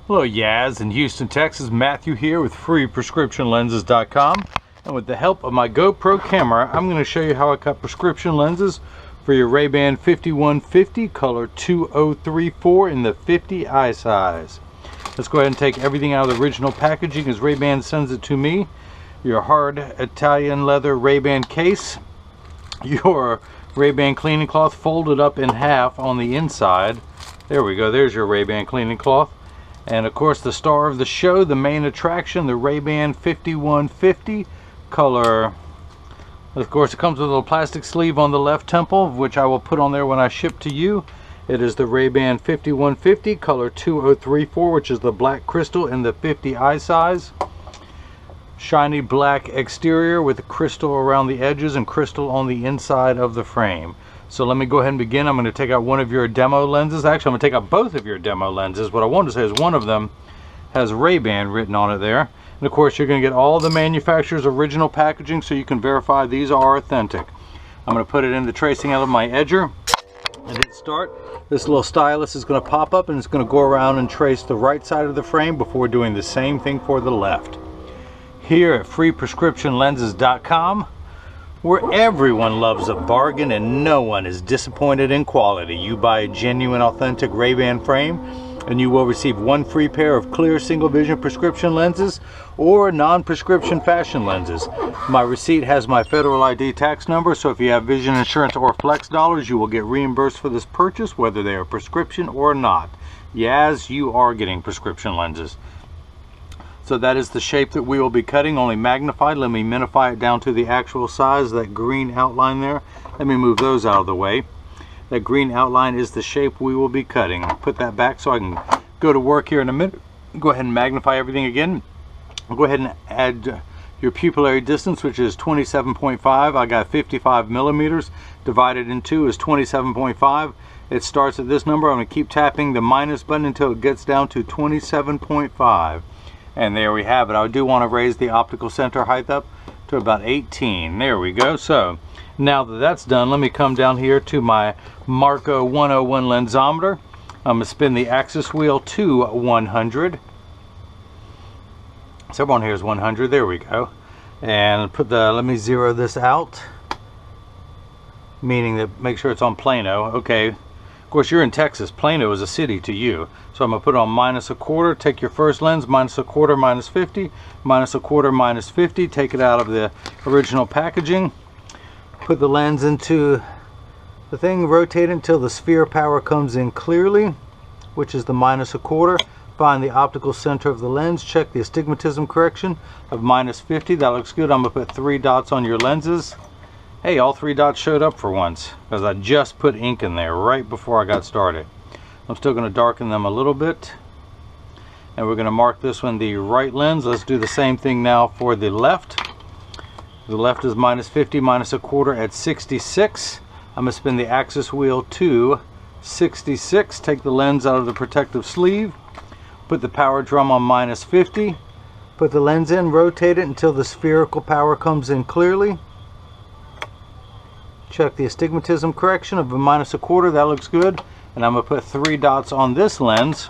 Hello Yaz in Houston, Texas. Matthew here with freeprescriptionlenses.com, and with the help of my GoPro camera I'm going to show you how I cut prescription lenses for your RayBan 5150 color 2034 in the 50 eye size. Let's go ahead and take everything out of the original packaging as RayBan sends it to me. Your hard Italian leather RayBan case, your RayBan cleaning cloth folded up in half on the inside. There we go, there's your RayBan cleaning cloth. And of course the star of the show, the main attraction, the RayBan 5150 color. Of course it comes with a little plastic sleeve on the left temple, which I will put on there when I ship to you. It is the RayBan 5150 color 2034, which is the black crystal in the 50 eye size. Shiny black exterior with crystal around the edges and crystal on the inside of the frame. So let me go ahead and begin. I'm going to take out one of your demo lenses. Actually, I'm going to take out both of your demo lenses. What I wanted to say is one of them has RayBan written on it there. And of course, you're going to get all the manufacturer's original packaging so you can verify these are authentic. I'm going to put it in the tracing out of my edger and hit start. This little stylus is going to pop up and it's going to go around and trace the right side of the frame before doing the same thing for the left. Here at freeprescriptionlenses.com, where everyone loves a bargain and no one is disappointed in quality. You buy a genuine, authentic RayBan frame and you will receive one free pair of clear single vision prescription lenses or non-prescription fashion lenses. My receipt has my federal ID tax number, so if you have vision insurance or flex dollars, you will get reimbursed for this purchase, whether they are prescription or not. Yes, you are getting prescription lenses. So that is the shape that we will be cutting, only magnified. Let me minify it down to the actual size, that green outline there. Let me move those out of the way. That green outline is the shape we will be cutting. Put that back so I can go to work here in a minute. Go ahead and magnify everything again. I'll go ahead and add your pupillary distance, which is 27.5. I got 55 millimeters. Divided in two is 27.5. It starts at this number. I'm going to keep tapping the minus button until it gets down to 27.5. And there we have it. I do want to raise the optical center height up to about 18. There we go. So now that that's done, let me come down here to my Marco 101 lensometer. I'm going to spin the axis wheel to 100. So everyone here is 100. There we go. And put the, let me zero this out, meaning that make sure it's on Plano. Okay. Of course, you're in Texas. Plano is a city to you. So I'm going to put on -1/4. Take your first lens, -1/4, -50, -1/4, -50. Take it out of the original packaging. Put the lens into the thing. Rotate it until the sphere power comes in clearly, which is the -1/4. Find the optical center of the lens. Check the astigmatism correction of -50. That looks good. I'm going to put 3 dots on your lenses. Hey, all 3 dots showed up for once because I just put ink in there right before I got started. I'm still going to darken them a little bit, and we're going to mark this one the right lens. Let's do the same thing now for the left. The left is -50, -1/4 at 66. I'm going to spin the axis wheel to 66. Take the lens out of the protective sleeve. Put the power drum on -50. Put the lens in, rotate it until the spherical power comes in clearly. Check the astigmatism correction of a -1/4. That looks good. And I'm going to put 3 dots on this lens.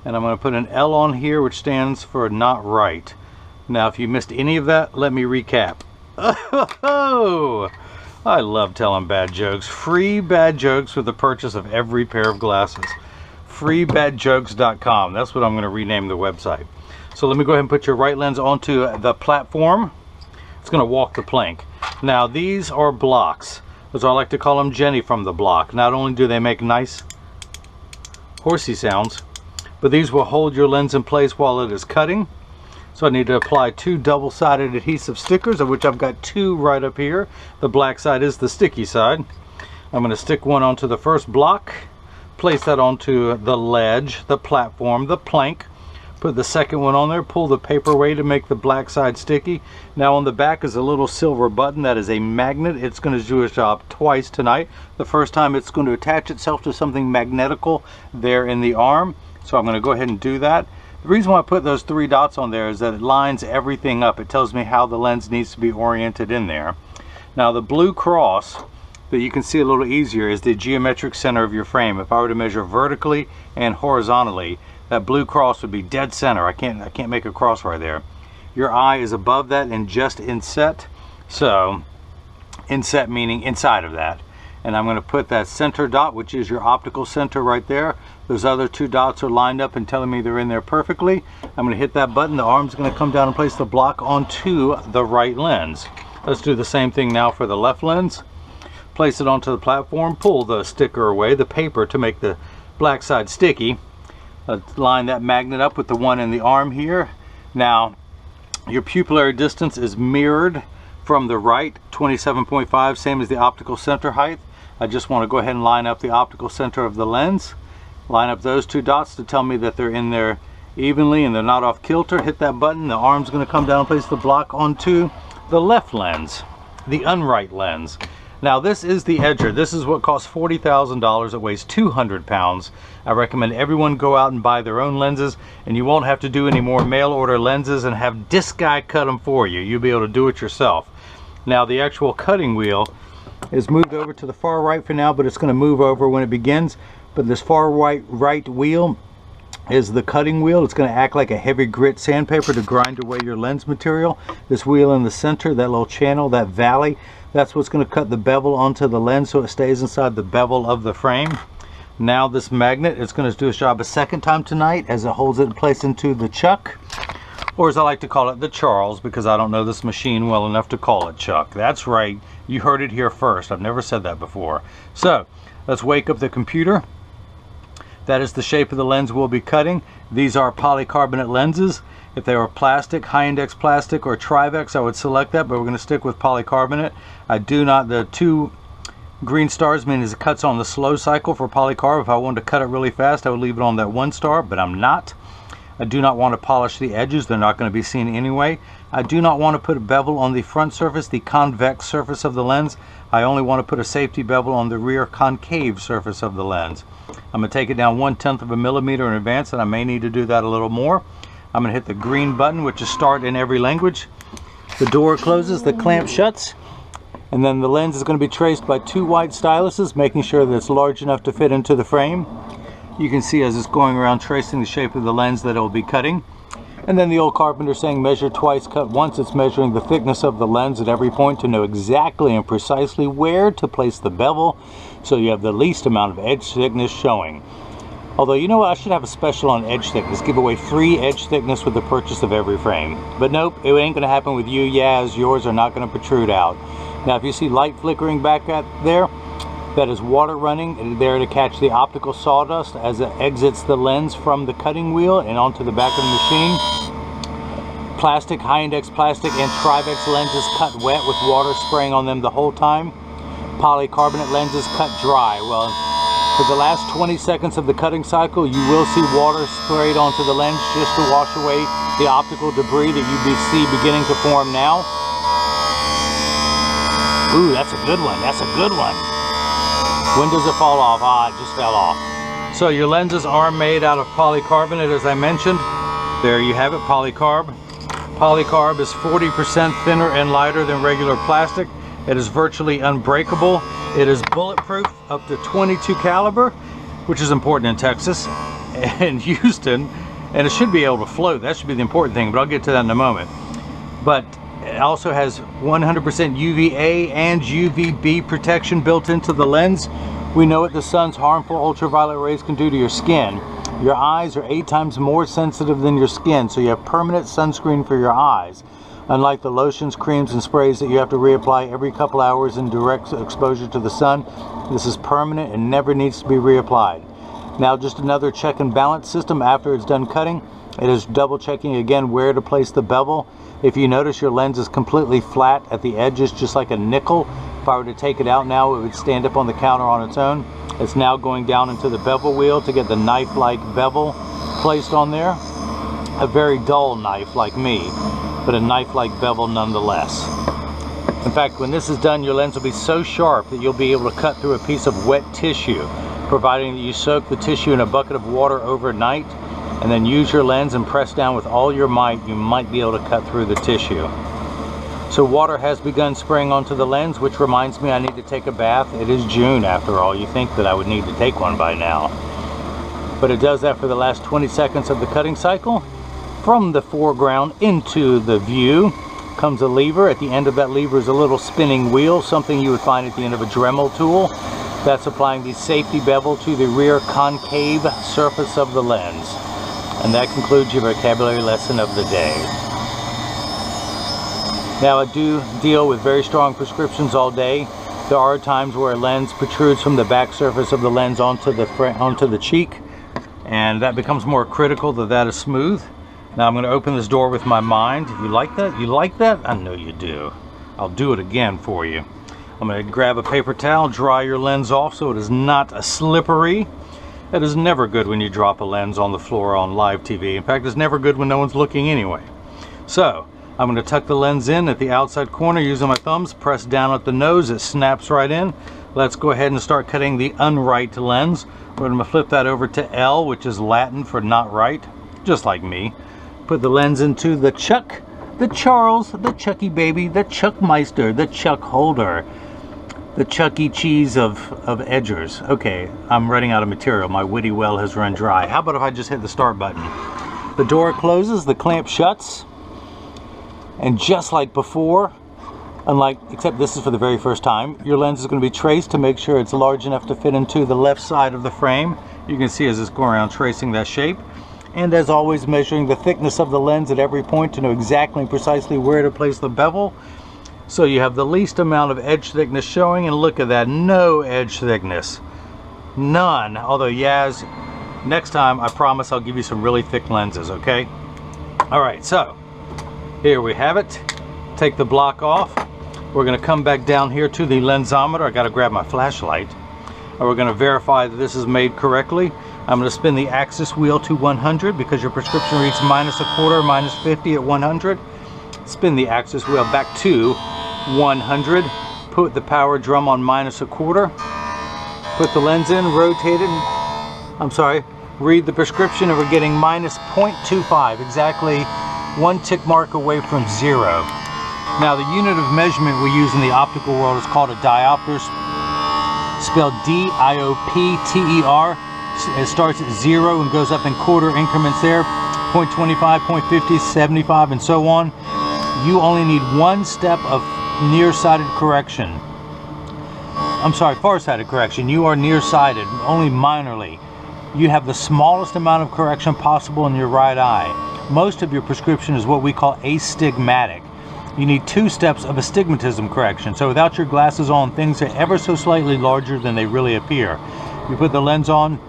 And I'm going to put an L on here, which stands for not right. Now, if you missed any of that, let me recap. Oh, I love telling bad jokes. Free bad jokes with the purchase of every pair of glasses. Freebadjokes.com. That's what I'm going to rename the website. So let me go ahead and put your right lens onto the platform. It's going to walk the plank. Now, these are blocks. As I like to call them, Jenny from the block. Not only do they make nice horsey sounds, but these will hold your lens in place while it is cutting. So I need to apply 2 double-sided adhesive stickers, of which I've got 2 right up here. The black side is the sticky side. I'm going to stick one onto the first block, place that onto the ledge, the platform, the plank. Put the second one on there, pull the paper away to make the black side sticky. Now on the back is a little silver button that is a magnet. It's going to do its job twice tonight. The first time it's going to attach itself to something magnetical there in the arm. So I'm going to go ahead and do that. The reason why I put those 3 dots on there is that it lines everything up. It tells me how the lens needs to be oriented in there. Now the blue cross that you can see a little easier is the geometric center of your frame. If I were to measure vertically and horizontally, that blue cross would be dead center. I can't make a cross right there. Your eye is above that and just inset. So inset meaning inside of that. And I'm going to put that center dot, which is your optical center right there. Those other two dots are lined up and telling me they're in there perfectly. I'm going to hit that button. The arm's going to come down and place the block onto the right lens. Let's do the same thing now for the left lens. Place it onto the platform, pull the sticker away, the paper, to make the black side sticky. Line that magnet up with the one in the arm here. Now, your pupillary distance is mirrored from the right, 27.5, same as the optical center height. I just want to go ahead and line up the optical center of the lens. Line up those two dots to tell me that they're in there evenly and they're not off kilter. Hit that button. The arm's going to come down and place the block onto the left lens, the unright lens. Now this is the edger. This is what costs $40,000. It weighs 200 pounds. I recommend everyone go out and buy their own lenses, and you won't have to do any more mail order lenses and have this guy cut them for you. You'll be able to do it yourself. Now the actual cutting wheel is moved over to the far right for now, but it's going to move over when it begins. But this far right wheel is the cutting wheel. It's going to act like a heavy grit sandpaper to grind away your lens material. This wheel in the center, that little channel, that valley, that's what's going to cut the bevel onto the lens so it stays inside the bevel of the frame. Now this magnet is going to do its job a second time tonight as it holds it in place into the chuck, or as I like to call it, the Charles, because I don't know this machine well enough to call it Chuck. That's right, you heard it here first. I've never said that before. So let's wake up the computer. That is the shape of the lens we'll be cutting. These are polycarbonate lenses. If they were plastic, high index plastic or Trivex, I would select that, but we're going to stick with polycarbonate. I do not, the two green stars mean it cuts on the slow cycle for polycarb. If I wanted to cut it really fast, I would leave it on that 1 star, but I'm not. I do not want to polish the edges. They're not going to be seen anyway. I do not want to put a bevel on the front surface, the convex surface of the lens. I only want to put a safety bevel on the rear concave surface of the lens. I'm going to take it down 1/10 of a millimeter in advance, and I may need to do that a little more. I'm going to hit the green button, which is start in every language. The door closes, the clamp shuts, and then the lens is going to be traced by 2 white styluses, making sure that it's large enough to fit into the frame. You can see as it's going around tracing the shape of the lens that it will be cutting. And then the old carpenter saying measure twice, cut once. It's measuring the thickness of the lens at every point to know exactly and precisely where to place the bevel so you have the least amount of edge thickness showing. Although, you know what, I should have a special on edge thickness. Give away free edge thickness with the purchase of every frame. But nope, it ain't going to happen with you, as yours are not going to protrude out. Now, if you see light flickering back at there, that is water running there to catch the optical sawdust as it exits the lens from the cutting wheel and onto the back of the machine. Plastic, high index plastic and Trivex lenses cut wet with water spraying on them the whole time. Polycarbonate lenses cut dry. Well, for the last 20 seconds of the cutting cycle, you will see water sprayed onto the lens just to wash away the optical debris that you see beginning to form now. Ooh, that's a good one. That's a good one. When does it fall off? Ah, it just fell off. So your lenses are made out of polycarbonate, as I mentioned. There you have it, polycarb. Polycarb is 40% thinner and lighter than regular plastic. It is virtually unbreakable. It is bulletproof up to .22 caliber, which is important in Texas and Houston, and it should be able to float. That should be the important thing, but I'll get to that in a moment. But it also has 100% UVA and UVB protection built into the lens. We know what the sun's harmful ultraviolet rays can do to your skin. Your eyes are 8 times more sensitive than your skin, so you have permanent sunscreen for your eyes. Unlike the lotions, creams, and sprays that you have to reapply every couple hours in direct exposure to the sun, this is permanent and never needs to be reapplied. Now, just another check and balance system after it's done cutting. It is double checking again where to place the bevel. If you notice, your lens is completely flat at the edges, just like a nickel. If I were to take it out now, it would stand up on the counter on its own. It's now going down into the bevel wheel to get the knife-like bevel placed on there. A very dull knife like me, but a knife-like bevel nonetheless. In fact, when this is done, your lens will be so sharp that you'll be able to cut through a piece of wet tissue, providing that you soak the tissue in a bucket of water overnight and then use your lens and press down with all your might. You might be able to cut through the tissue. So water has begun spraying onto the lens, which reminds me I need to take a bath. It is June after all. You think that I would need to take one by now. But it does that for the last 20 seconds of the cutting cycle. From the foreground into the view comes a lever. At the end of that lever is a little spinning wheel, something you would find at the end of a Dremel tool. That's applying the safety bevel to the rear concave surface of the lens. And that concludes your vocabulary lesson of the day. Now, I do deal with very strong prescriptions all day. There are times where a lens protrudes from the back surface of the lens onto the cheek, and that becomes more critical that is smooth. Now I'm going to open this door with my mind. If you like that, you like that? I know you do. I'll do it again for you. I'm going to grab a paper towel, dry your lens off so it is not slippery. It is never good when you drop a lens on the floor on live TV. In fact, it's never good when no one's looking anyway. So I'm going to tuck the lens in at the outside corner using my thumbs, press down at the nose, it snaps right in. Let's go ahead and start cutting the unright lens. We're going to flip that over to L, which is Latin for not right, just like me. Put the lens into the Chuck, the Charles, the Chucky baby, the Chuckmeister, the Chuck holder, the Chuck E. Cheese of edgers. Okay, I'm running out of material. My witty well has run dry. How about if I just hit the start button? The door closes, the clamp shuts. And just like before, except this is for the very first time, your lens is going to be traced to make sure it's large enough to fit into the left side of the frame. You can see as it's going around tracing that shape. And as always, measuring the thickness of the lens at every point to know exactly and precisely where to place the bevel. So you have the least amount of edge thickness showing, and look at that, no edge thickness. None. Although, Yaz, next time I promise I'll give you some really thick lenses, okay? Alright, so here we have it. Take the block off. We're going to come back down here to the lensometer. I got to grab my flashlight. And we're going to verify that this is made correctly. I'm going to spin the axis wheel to 100 because your prescription reads -1/4, -50 at 100. Spin the axis wheel back to 100. Put the power drum on -1/4. Put the lens in, rotate it. I'm sorry, read the prescription, and we're getting -0.25, exactly 1 tick mark away from 0. Now the unit of measurement we use in the optical world is called a diopter, spelled D-I-O-P-T-E-R. It starts at 0 and goes up in quarter increments there, 0.25, 0.50, 75, and so on. You only need one step of nearsighted correction. I'm sorry, farsighted correction. You are nearsighted, only minorly. You have the smallest amount of correction possible in your right eye. Most of your prescription is what we call astigmatic. You need 2 steps of astigmatism correction. So without your glasses on, things are ever so slightly larger than they really appear. You put the lens on,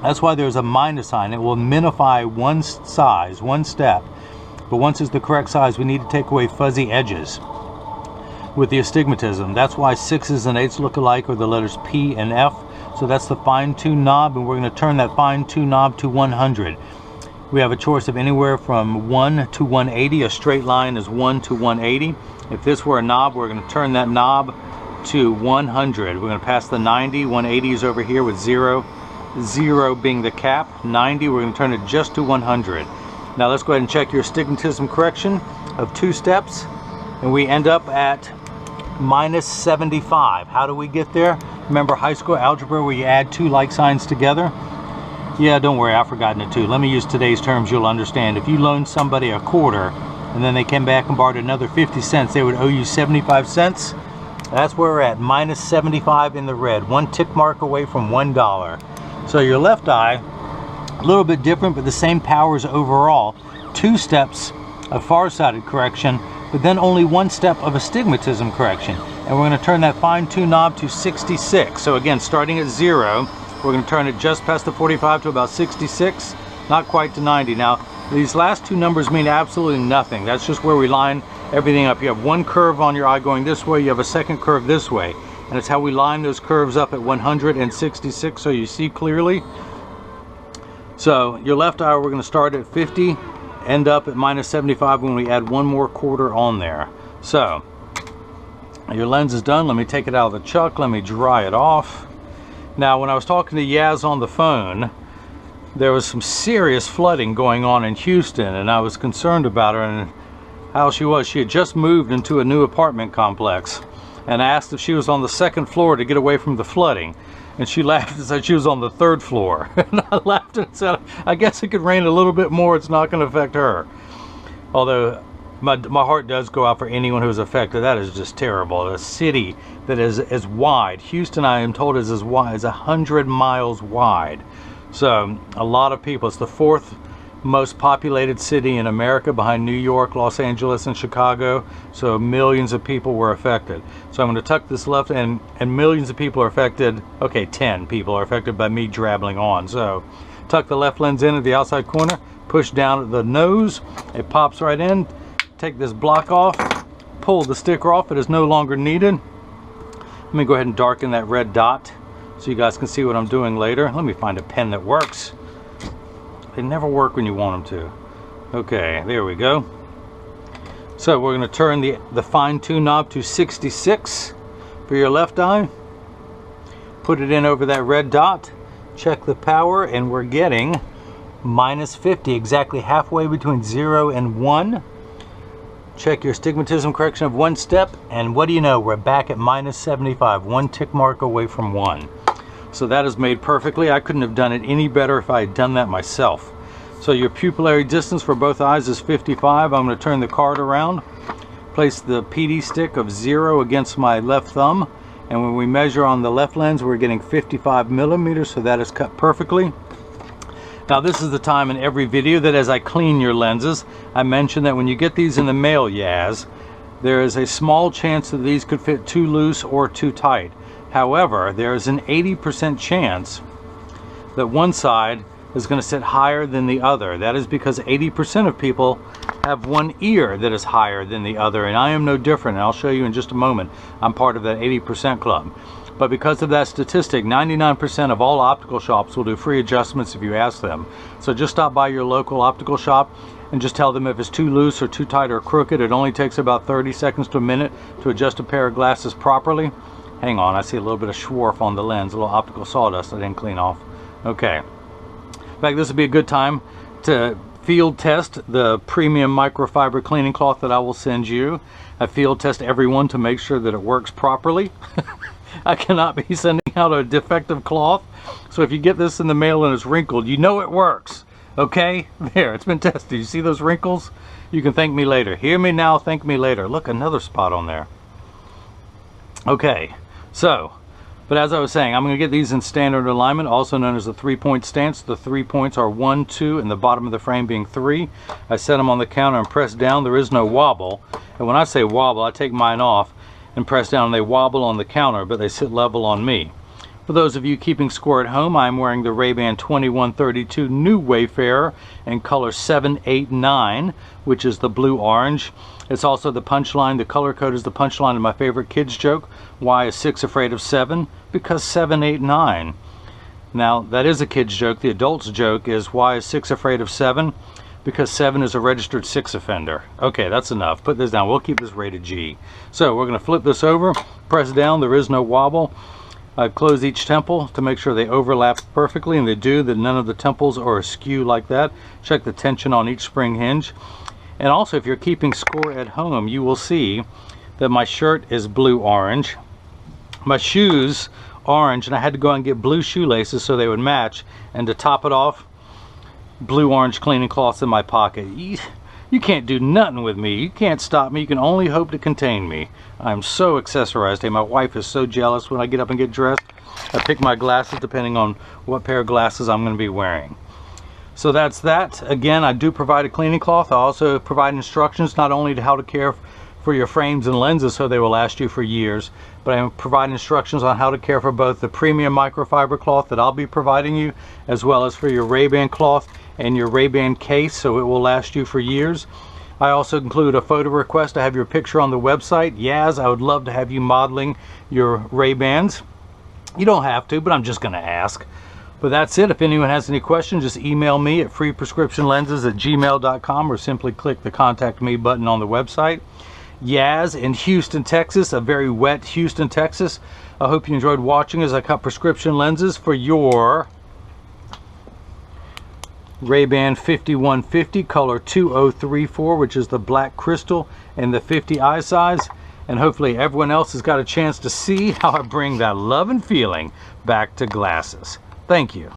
that's why there's a minus sign. It will minify one size, one step. But once it's the correct size, we need to take away fuzzy edges with the astigmatism. That's why 6s and 8s look alike, or the letters P and F. So that's the fine-tune knob, and we're going to turn that fine-tune knob to 100. We have a choice of anywhere from 1 to 180. A straight line is 1 to 180. If this were a knob, we're going to turn that knob to 100. We're going to pass the 90. 180 is over here with 0. 0 being the cap. 90, we're going to turn it just to 100. Now let's go ahead and check your astigmatism correction of 2 steps. And we end up at -75. How do we get there? Remember high school algebra where you add 2 like signs together? Yeah, don't worry, I've forgotten it too. Let me use today's terms, you'll understand. If you loaned somebody a quarter and then they came back and borrowed another 50 cents, they would owe you 75 cents. That's where we're at, -75 in the red. 1 tick mark away from $1. So your left eye, a little bit different, but the same powers overall. 2 steps of farsighted correction, but then only 1 step of astigmatism correction. And we're going to turn that fine-tune knob to 66. So again, starting at 0, we're going to turn it just past the 45 to about 66, not quite to 90. Now, these last 2 numbers mean absolutely nothing. That's just where we line everything up. You have 1 curve on your eye going this way, you have a 2nd curve this way. And it's how we line those curves up at 166 so you see clearly. So your left eye, we're going to start at 50, end up at -75 when we add 1 more quarter on there. So your lens is done. Let me take it out of the chuck. Let me dry it off. Now, when I was talking to Yaz on the phone, there was some serious flooding going on in Houston, and I was concerned about her. And how she was. She had just moved into a new apartment complex and asked if she was on the second floor to get away from the flooding. And she laughed and said she was on the third floor. And I laughed and said, I guess it could rain a little bit more. It's not going to affect her. Although my heart does go out for anyone who's affected. That is just terrible. A city that is as wide. Houston, I am told, is as wide as 100 miles wide. So a lot of people. It's the fourth most populated city in America behind New York, Los Angeles, and Chicago. So millions of people were affected. So I'm going to tuck this left, and millions of people are affected. Okay, 10 people are affected by me drabbling on. So tuck the left lens in at the outside corner, push down at the nose, it pops right in. Take this block off, pull the sticker off, it is no longer needed. Let me go ahead and darken that red dot so you guys can see what I'm doing later. Let me find a pen that works. They never work when you want them to. Okay, there we go. So we're going to turn the fine-tune knob to 66 for your left eye. Put it in over that red dot. Check the power, and we're getting -50, exactly halfway between 0 and 1. Check your astigmatism correction of 1 step, and what do you know? We're back at -75, 1 tick mark away from 1. So that is made perfectly. I couldn't have done it any better if I had done that myself. So your pupillary distance for both eyes is 55. I'm going to turn the card around, place the PD stick of 0 against my left thumb, and when we measure on the left lens, we're getting 55 millimeters, so that is cut perfectly. Now this is the time in every video that as I clean your lenses, I mention that when you get these in the mail, Yaz, there is a small chance that these could fit too loose or too tight. However, there is an 80% chance that one side is going to sit higher than the other. That is because 80% of people have one ear that is higher than the other, and I am no different, and I'll show you in just a moment. I'm part of that 80% club. But because of that statistic, 99% of all optical shops will do free adjustments if you ask them. So just stop by your local optical shop and just tell them if it's too loose or too tight or crooked. It only takes about 30 seconds to a minute to adjust a pair of glasses properly. Hang on, I see a little bit of schwarf on the lens, a little optical sawdust I didn't clean off. Okay. In fact, this would be a good time to field test the premium microfiber cleaning cloth that I will send you. I field test everyone to make sure that it works properly. I cannot be sending out a defective cloth. So if you get this in the mail and it's wrinkled, you know it works. Okay? There, it's been tested. You see those wrinkles? You can thank me later. Hear me now, thank me later. Look, another spot on there. Okay. So, but as I was saying, I'm going to get these in standard alignment, also known as the 3-point stance. The 3 points are 1, 2, and the bottom of the frame being 3. I set them on the counter and press down. There is no wobble. And when I say wobble, I take mine off and press down, and they wobble on the counter, but they sit level on me. For those of you keeping score at home, I'm wearing the RayBan 2132 New Wayfarer in color 789, which is the blue-orange. It's also the punchline. The color code is the punchline of my favorite kids joke. Why is 6 afraid of 7? Because 7, 8, 9. Now, that is a kid's joke. The adult's joke is, why is 6 afraid of 7? Because 7 is a registered 6 offender. Okay, that's enough. Put this down. We'll keep this rated G. So we're going to flip this over, press down. There is no wobble. Close each temple to make sure they overlap perfectly, and they do, that none of the temples are askew like that. Check the tension on each spring hinge. And also, if you're keeping score at home, you will see that my shirt is blue-orange. My shoes, orange, and I had to go out and get blue shoelaces so they would match. And to top it off, blue-orange cleaning cloths in my pocket. You can't do nothing with me. You can't stop me. You can only hope to contain me. I'm so accessorized. Hey, my wife is so jealous when I get up and get dressed. I pick my glasses depending on what pair of glasses I'm going to be wearing. So that's that. Again, I do provide a cleaning cloth. I also provide instructions not only to how to care for your frames and lenses so they will last you for years, but I provide instructions on how to care for both the premium microfiber cloth that I'll be providing you, as well as for your RayBan cloth and your RayBan case, so it will last you for years. I also include a photo request to have your picture on the website. Yaz, I would love to have you modeling your RayBans. You don't have to, but I'm just going to ask. But that's it. If anyone has any questions, just email me at freeprescriptionlenses@gmail.com or simply click the Contact Me button on the website. Yaz in Houston, Texas, a very wet Houston, Texas. I hope you enjoyed watching as I cut prescription lenses for your RayBan 5150 color 2034, which is the black crystal and the 50 eye size. And hopefully everyone else has got a chance to see how I bring that love and feeling back to glasses. Thank you.